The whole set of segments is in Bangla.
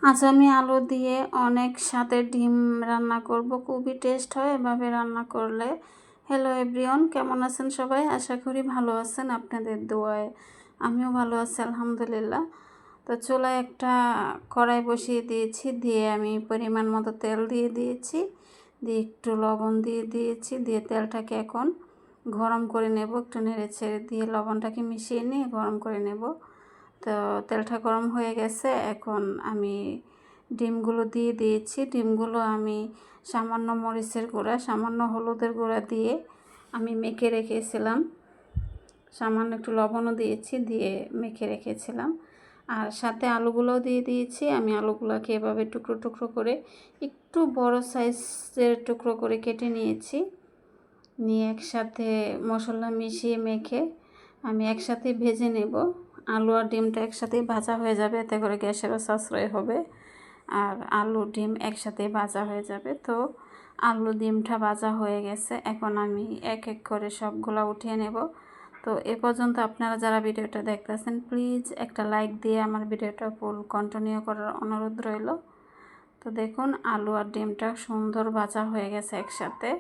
আজ আমি আলু দিয়ে অনেক স্বাদের ডিম রান্না করব। খুবই টেস্ট হয় এভাবে রান্না করলে। হ্যালো এভরিওয়ান, কেমন আছেন সবাই? আশা করি ভালো আছেন, আপনাদের দোয়ায় আমিও ভালো আছি আলহামদুলিল্লাহ। তো চুলায় একটা কড়াই বসিয়ে দিয়েছি, দিয়ে আমি পরিমাণ মতো তেল দিয়ে দিয়েছি, দিয়ে একটু লবণ দিয়ে দিয়েছি, দিয়ে তেলটাকে এখন গরম করে নেব। একটু নেড়ে ছেড়ে দিয়ে লবণটাকে মিশিয়ে নিয়ে গরম করে নেব। তো তেলটা গরম হয়ে গেছে, এখন আমি ডিমগুলো দিয়ে দিয়েছি। ডিমগুলো আমি সামান্য মরিচের গুঁড়া, সামান্য হলুদের গুঁড়া দিয়ে আমি মেখে রেখেছিলাম। সামান্য একটু লবণও দিয়েছি, দিয়ে মেখে রেখেছিলাম। আর সাথে আলুগুলোও দিয়ে দিয়েছি। আমি আলুগুলোকে এভাবে টুকরো টুকরো করে একটু বড় সাইজের টুকরো করে কেটে নিয়েছি। নিয়ে একসাথে মশলা মিশিয়ে মেখে আমি একসাথে ভেজে নেব। আলু আর ডিমটা একসাথেই ভাজা হয়ে যাবে, এতে করে গ্যাসেরও সাশ্রয় হবে আর আলু ডিম একসাথেই ভাজা হয়ে যাবে। তো আলু ডিমটা ভাজা হয়ে গেছে, এখন আমি এক এক করে সবগুলা উঠিয়ে নেব। তো এ পর্যন্ত আপনারা যারা ভিডিওটা দেখতেছেন প্লিজ একটা লাইক দিয়ে আমার ভিডিওটা ফুল কন্টিনিউ করার অনুরোধ রইল। তো দেখুন আলু আর ডিমটা সুন্দর ভাজা হয়ে গেছে একসাথে।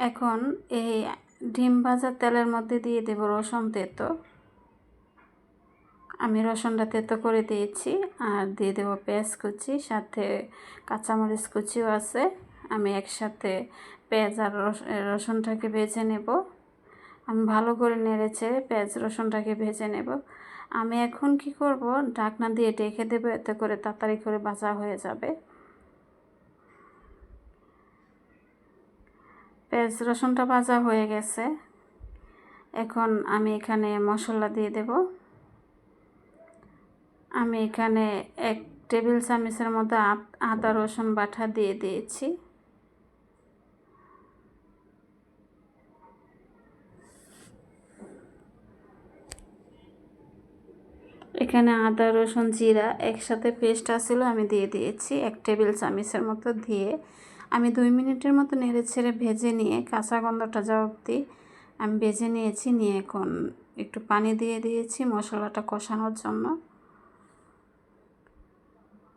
এখন এই ডিম ভাজা তেলের মধ্যে দিয়ে দেব রসুন তেতো। আমি রসুনটা তেতো করে দিয়েছি, আর দিয়ে দেবো পেঁয়াজ কুচি, সাথে কাঁচামরিচ কুচিও আছে। আমি একসাথে পেঁয়াজ আর রসুনটাকে ভেজে নেব। আমি ভালো করে নেড়েছে পেঁয়াজ রসুনটাকে ভেজে নেব। আমি এখন কি করব, ঢাকনা দিয়ে ঢেকে দেবো, এতে করে তাড়াতাড়ি করে ভাজা হয়ে যাবে। পেঁয়াজ রসুনটা ভাজা হয়ে গেছে, এখন আমি এখানে মশলা দিয়ে দেব। আমি এখানে 1 টেবিল চামচের মতো আদা রসুন বাটা দিয়ে দিয়েছি। এখানে আদা রসুন জিরা একসাথে পেস্ট আসছিল, আমি দিয়ে দিয়েছি 1 টেবিল চামচের মতো। দিয়ে আমি 2 মিনিটের মতো নেড়ে ছেড়ে ভেজে নিয়ে কাঁচা গন্ধটা যাওয়া অবধি আমি ভেজে নিয়েছি। নিয়ে এখন একটু পানি দিয়ে দিয়েছি মশলাটা কষানোর জন্য।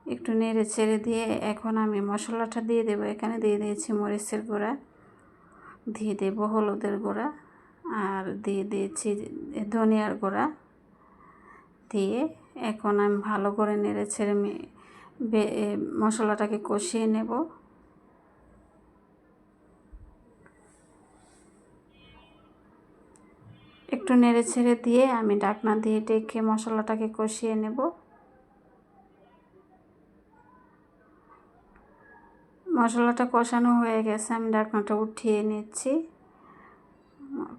একটু নেড়ে ছেড়ে দিয়ে এখন আমি মশলাটা দিয়ে দেব। এখানে দিয়ে দিয়েছি মরিচের গুঁড়া, দিয়ে দেব হলুদের গুঁড়া, আর দিয়ে দিয়েছি ধনিয়ার গুঁড়া। দিয়ে এখন আমি ভালো করে নেড়ে ছেড়ে মশলাটাকে কষিয়ে নেব। একটু নেড়ে ছেড়ে দিয়ে আমি ঢাকনা দিয়ে ঢেকে মশলাটাকে কষিয়ে নেব। মশলাটা কষানো হয়ে গেছে, আমি ঢাকনাটা উঠিয়ে নিচ্ছি।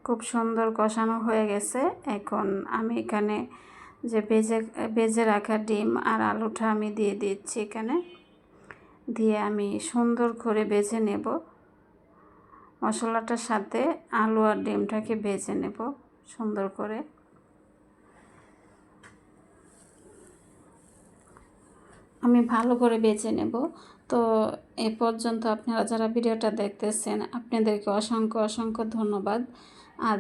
খুব সুন্দর কষানো হয়ে গেছে। এখন আমি এখানে যে ভেজে রাখা ডিম আর আলুটা আমি দিয়ে দিচ্ছি এখানে, দিয়ে আমি সুন্দর করে ভেজে নেব। মশলাটার সাথে আলু আর ডিমটাকে ভেজে নেব সুন্দর করে। আমি ভালো করে বেছে নেব। তো এ পর্যন্ত আপনারা যারা ভিডিওটা দেখতেছেন আপনাদেরকে অসংখ্য অসংখ্য ধন্যবাদ। আর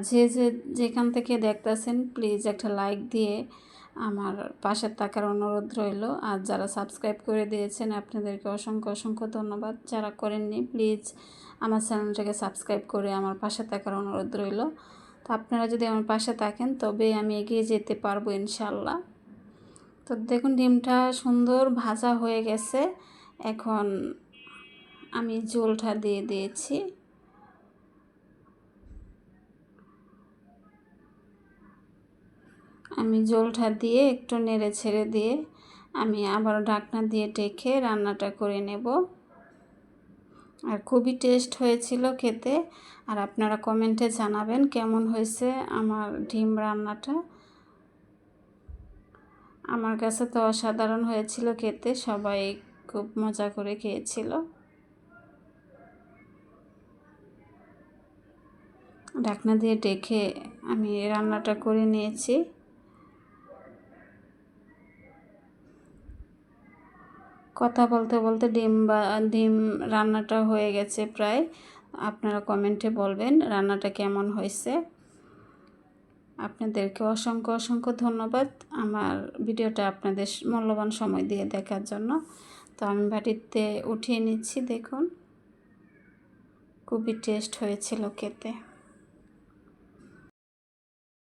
যেখান থেকে দেখতেছেন প্লিজ একটা লাইক দিয়ে আমার পাশে থাকার অনুরোধ রইল। আর যারা সাবস্ক্রাইব করে দিয়েছেন আপনাদেরকে অসংখ্য অসংখ্য ধন্যবাদ। যারা করেননি প্লিজ আমার চ্যানেলটাকে সাবস্ক্রাইব করে আমার পাশে থাকার অনুরোধ রইল। তো আপনারা যদি আমার পাশে থাকেন তবে আমি এগিয়ে যেতে পারবো ইনশাল্লাহ। তো দেখুন ডিমটা সুন্দর ভাজা হয়ে গেছে, এখন আমি ঝোলটা দিয়ে দিয়েছি। আমি ঝোলটা দিয়ে একটু নেড়ে ছেড়ে দিয়ে আমি আবার ঢাকনা দিয়ে ঢেকে রান্নাটা করে নেব। আর খুবই টেস্ট হয়েছিল খেতে। আর আপনারা কমেন্টে জানাবেন কেমন হয়েছে আমার ডিম রান্নাটা। আমার কাছে তো অসাধারণ হয়েছিল খেতে, সবাই খুব মজা করে খেয়েছিল। ঢাকনা দিয়ে ঢেকে আমি রান্নাটা করে নিয়েছি। কথা বলতে বলতে ডিম রান্নাটা হয়ে গেছে প্রায়। আপনারা কমেন্টে বলবেন রান্নাটা কেমন হয়েছে। আপনাদেরকে অসংখ্য অসংখ্য ধন্যবাদ আমার ভিডিওটা আপনাদের মূল্যবান সময় দিয়ে দেখার জন্য। তো আমি বাটিতে উঠিয়ে নিচ্ছি, দেখুন খুবই টেস্ট হয়েছিল খেতে।